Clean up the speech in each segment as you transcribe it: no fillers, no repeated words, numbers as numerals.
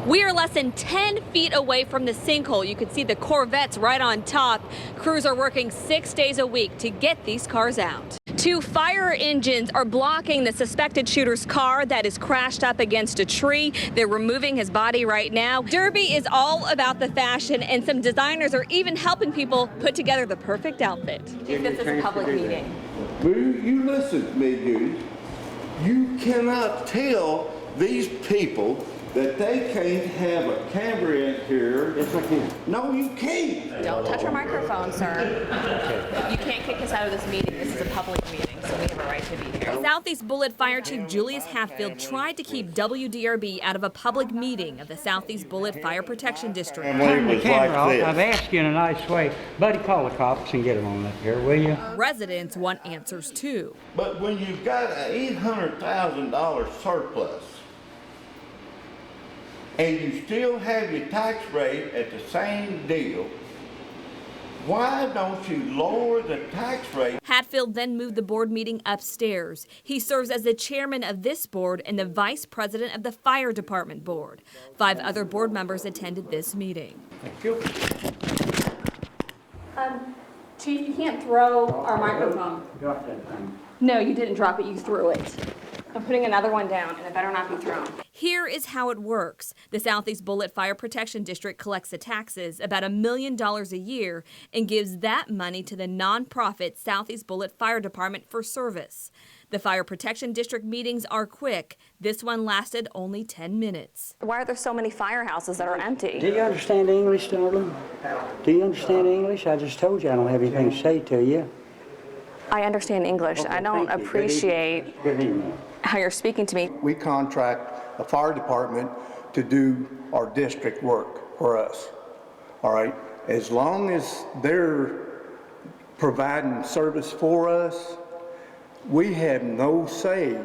We are less than 10 feet away from the sinkhole. You can see the Corvettes right on top. Crews are working 6 days a week to get these cars out. 2 fire engines are blocking the suspected shooter's car that is crashed up against a tree. They're removing his body right now. Derby is all about the fashion, and some designers are even helping people put together the perfect outfit. If this is a public meeting. You listen to me, Judy. You cannot tell these people that they can't have a camera in here. Yes, I can. No, you can't. Don't touch our microphone, sir. You can't kick us out of this meeting. This is a public meeting, so we have a right to be here. Southeast Bullitt Fire Chief Julius Hatfield tried to keep WDRB out of a public meeting of the Southeast Bullitt Fire Protection District. Turn the camera off. I've asked you in a nice way. Buddy, call the cops and get them on up here, will you? Residents want answers too. But when you've got an $800,000 surplus, and you still have your tax rate at the same deal, why don't you lower the tax rate? Hatfield then moved the board meeting upstairs. He serves as the chairman of this board and the vice president of the fire department board. 5 other board members attended this meeting. Thank you. Chief, you can't throw our microphone. Drop that thing. No, you didn't drop it, you threw it. I'm putting another one down, and it better not be thrown. Here is how it works. The Southeast Bullitt Fire Protection District collects the taxes, about $1 million a year, and gives that money to the nonprofit Southeast Bullitt Fire Department for service. The Fire Protection District meetings are quick. This one lasted only 10 minutes. Why are there so many firehouses that are empty? Do you understand English, darling? Do you understand English? I just told you I don't have anything to say to you. I understand English. Okay, I don't thank you. appreciate Good evening. how you're speaking to me. We contract a fire department to do our district work for us, all right? As long as they're providing service for us, we have no say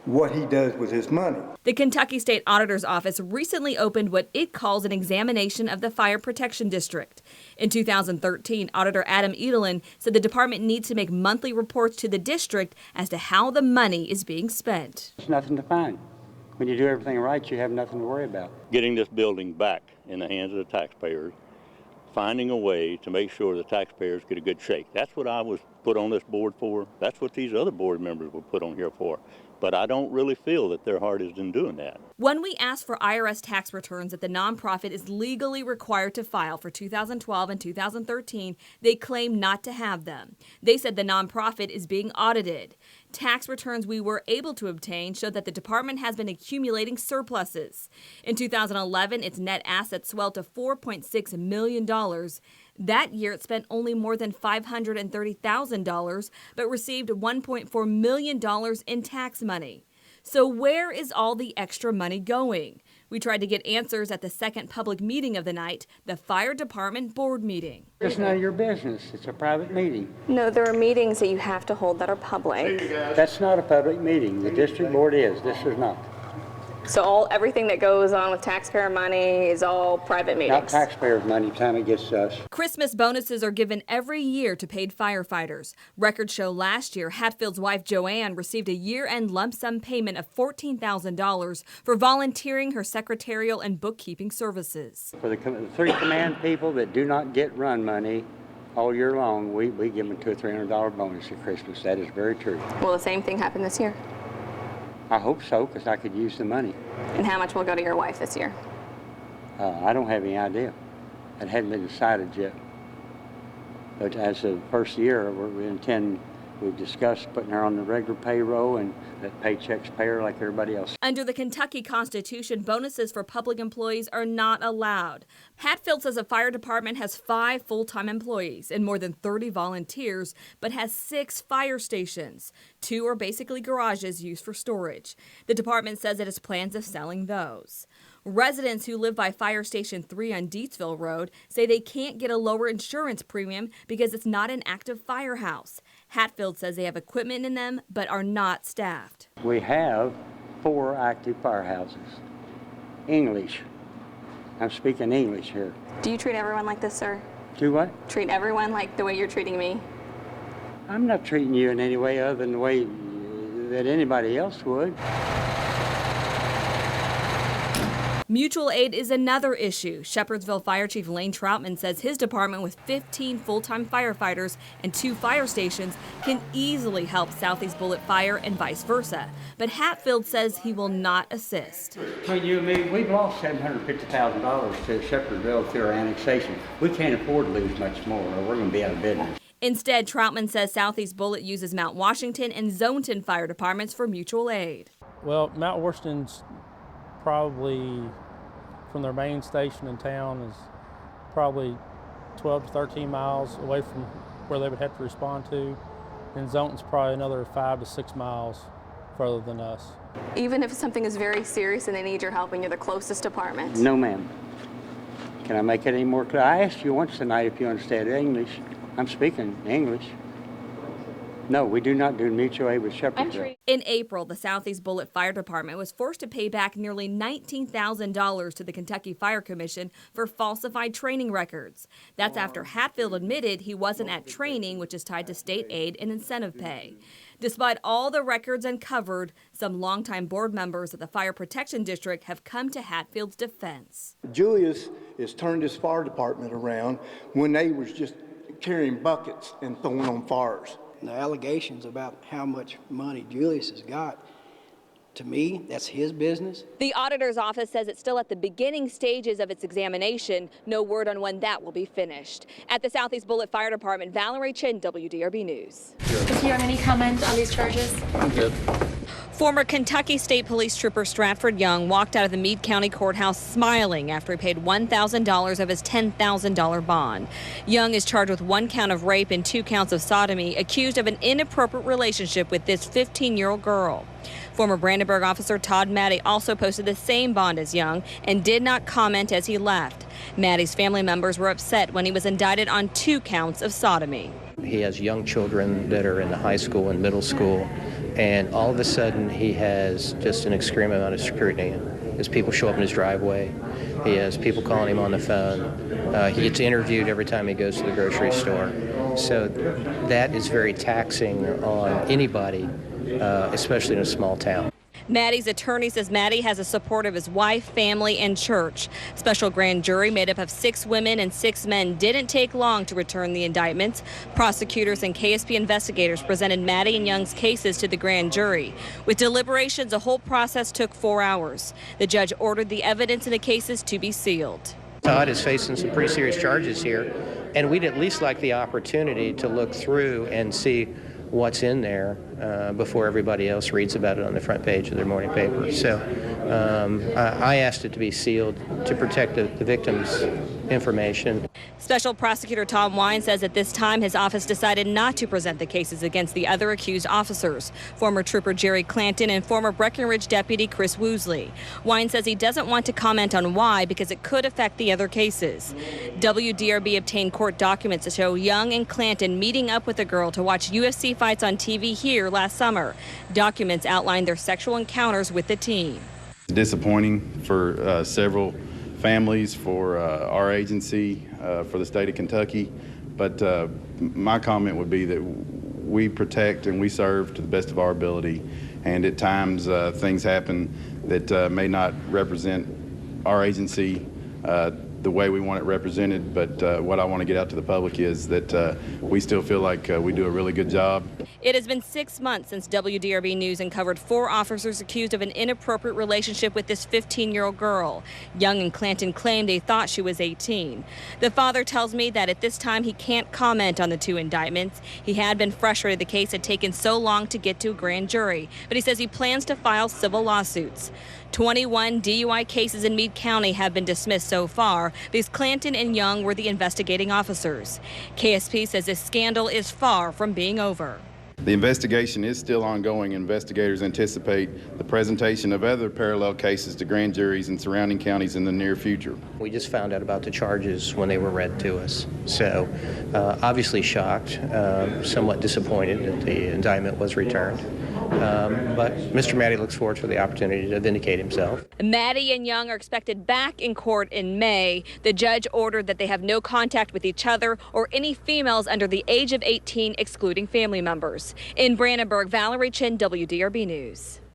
what he does with his money. The Kentucky State Auditor's Office recently opened what it calls an examination of the Fire Protection District. In 2013, Auditor Adam Edelin said the department needs to make monthly reports to the district as to how the money is being spent. There's nothing to find. When you do everything right, you have nothing to worry about. Getting this building back in the hands of the taxpayers, finding a way to make sure the taxpayers get a good shake. That's what I was put on this board for. That's what these other board members were put on here for. But I don't really feel that their heart is in doing that. When we asked for IRS tax returns that the nonprofit is legally required to file for 2012 and 2013, they claim not to have them. They said the nonprofit is being audited. Tax returns we were able to obtain showed that the department has been accumulating surpluses. In 2011, its net assets swelled to $4.6 million. That year, it spent only more than $530,000, but received $1.4 million in tax money. So where is all the extra money going? We tried to get answers at the second public meeting of the night, the fire department board meeting. It's none of your business. It's a private meeting. No, there are meetings that you have to hold that are public. That's not a public meeting. The district board is. This is not. So everything that goes on with taxpayer money is all private meetings? Not taxpayers' money, time it gets to us. Christmas bonuses are given every year to paid firefighters. Records show last year, Hatfield's wife Joanne received a year-end lump sum payment of $14,000 for volunteering her secretarial and bookkeeping services. For the 3 command people that do not get run money all year long, we give them $200 or $300 bonus at Christmas. That is very true. Will the same thing happen this year? I hope so, because I could use the money. And how much will go to your wife this year? I don't have any idea. It hadn't been decided yet. But as of the first year, we've discussed putting her on the regular payroll and let paychecks pay her like everybody else. Under the Kentucky Constitution, bonuses for public employees are not allowed. Hatfield says the fire department has 5 full-time employees and more than 30 volunteers, but has 6 fire stations. 2 are basically garages used for storage. The department says it has plans of selling those. Residents who live by Fire Station 3 on Deatsville Road say they can't get a lower insurance premium because it's not an active firehouse. Hatfield says they have equipment in them but are not staffed. We have 4 active firehouses. English. I'm speaking English here. Do you treat everyone like this, sir? Do what? Treat everyone like the way you're treating me? I'm not treating you in any way other than the way that anybody else would. Mutual aid is another issue. Shepherdsville Fire Chief Lane Troutman says his department, with 15 full-time firefighters and 2 fire stations, can easily help Southeast Bullitt Fire and vice versa. But Hatfield says he will not assist. Between you and me, we've lost $750,000 to Shepherdsville through our annexation. We can't afford to lose much more, or we're going to be out of business. Instead, Troutman says Southeast Bullitt uses Mount Washington and Zonton fire departments for mutual aid. Well, Mount Washington's probably, from their main station in town, is probably 12 to 13 miles away from where they would have to respond to. And Zonton's probably another 5 to 6 miles further than us. Even if something is very serious and they need your help and you're the closest department? No, ma'am. Can I make it any more clear? I asked you once tonight if you understand English. I'm speaking English. No, we do not do mutual aid with Shepherdsville. In April, the Southeast Bullitt Fire Department was forced to pay back nearly $19,000 to the Kentucky Fire Commission for falsified training records. That's after Hatfield admitted he wasn't at training, which is tied to state aid and incentive pay. Despite all the records uncovered, some longtime board members of the Fire Protection District have come to Hatfield's defense. Julius has turned his fire department around when they was just carrying buckets and throwing on fires. The allegations about how much money Julius has got, to me, that's his business. The auditor's office says it's still at the beginning stages of its examination. No word on when that will be finished. At the Southeast Bullitt Fire Department, Valerie Chin, WDRB News. Is there any comment on these charges? I'm good. Former Kentucky State Police Trooper Stratford Young walked out of the Meade County Courthouse smiling after he paid $1,000 of his $10,000 bond. Young is charged with 1 count of rape and 2 counts of sodomy, accused of an inappropriate relationship with this 15-year-old girl. Former Brandenburg officer Todd Maddie also posted the same bond as Young and did not comment as he left. Maddie's family members were upset when he was indicted on 2 counts of sodomy. He has young children that are in the high school and middle school, and all of a sudden he has just an extreme amount of scrutiny. As people show up in his driveway, he has people calling him on the phone. He gets interviewed every time he goes to the grocery store. So that is very taxing on anybody, especially in a small town. Maddie's attorney says Maddie has the support of his wife, family, and church. Special grand jury made up of 6 women and 6 men didn't take long to return the indictments. Prosecutors and KSP investigators presented Maddie and Young's cases to the grand jury. With deliberations, the whole process took 4 hours. The judge ordered the evidence in the cases to be sealed. Todd is facing some pretty serious charges here, and we'd at least like the opportunity to look through and see what's in there before everybody else reads about it on the front page of their morning paper. So I asked it to be sealed to protect the victim's information. Special Prosecutor Tom Wine says at this time his office decided not to present the cases against the other accused officers, former Trooper Jerry Clanton and former Breckenridge Deputy Chris Woosley. Wine says he doesn't want to comment on why because it could affect the other cases. WDRB obtained court documents to show Young and Clanton meeting up with a girl to watch UFC fights on TV here last summer. Documents outline their sexual encounters with the teen. It's disappointing for several families, for our agency, for the state of Kentucky, but my comment would be that we protect and we serve to the best of our ability, and at times things happen that may not represent our agency the way we want it represented, but what I want to get out to the public is that we still feel like we do a really good job. It has been 6 months since WDRB News uncovered 4 officers accused of an inappropriate relationship with this 15-year-old girl. Young and Clanton claimed they thought she was 18. The father tells me that at this time he can't comment on the 2 indictments. He had been frustrated the case had taken so long to get to a grand jury, but he says he plans to file civil lawsuits. 21 DUI cases in Meade County have been dismissed so far because Clanton and Young were the investigating officers. KSP says this scandal is far from being over. The investigation is still ongoing. Investigators anticipate the presentation of other parallel cases to grand juries in surrounding counties in the near future. We just found out about the charges when they were read to us. So obviously shocked, somewhat disappointed that the indictment was returned. But Mr. Maddie looks forward to the opportunity to vindicate himself. Maddie and Young are expected back in court in May. The judge ordered that they have no contact with each other or any females under the age of 18, excluding family members. In Brandenburg, Valerie Chin, WDRB News.